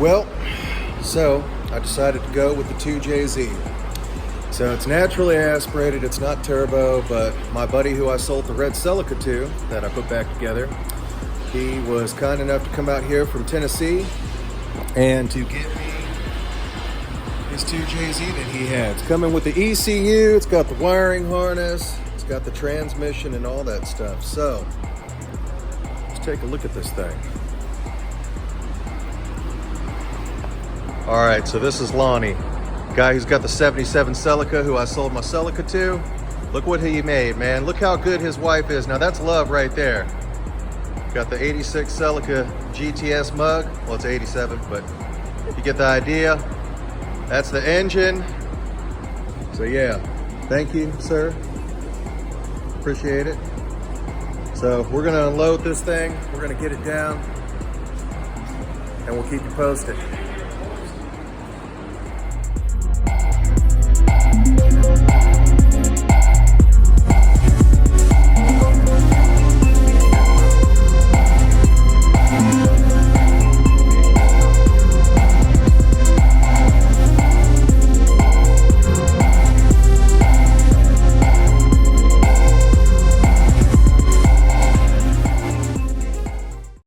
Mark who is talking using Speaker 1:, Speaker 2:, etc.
Speaker 1: Well, so I decided to go with the 2JZ. So it's naturally aspirated, it's not turbo, but my buddy who I sold the red Celica to, that I put back together, he was kind enough to come out here from Tennessee and to get me his 2JZ that he had. It's coming with the ECU, it's got the wiring harness, it's got the transmission and all that stuff. So let's take a look at this thing. All right, so this is Lonnie, guy who's got the 77 Celica, who I sold my Celica to. Look what he made, man. Look how good his wife is. Now that's love right there. Got the 86 Celica GTS mug. Well, it's 87, but you get the idea. That's the engine. So yeah, thank you, sir. Appreciate it. So we're gonna unload this thing. We're gonna get it down and we'll keep you posted.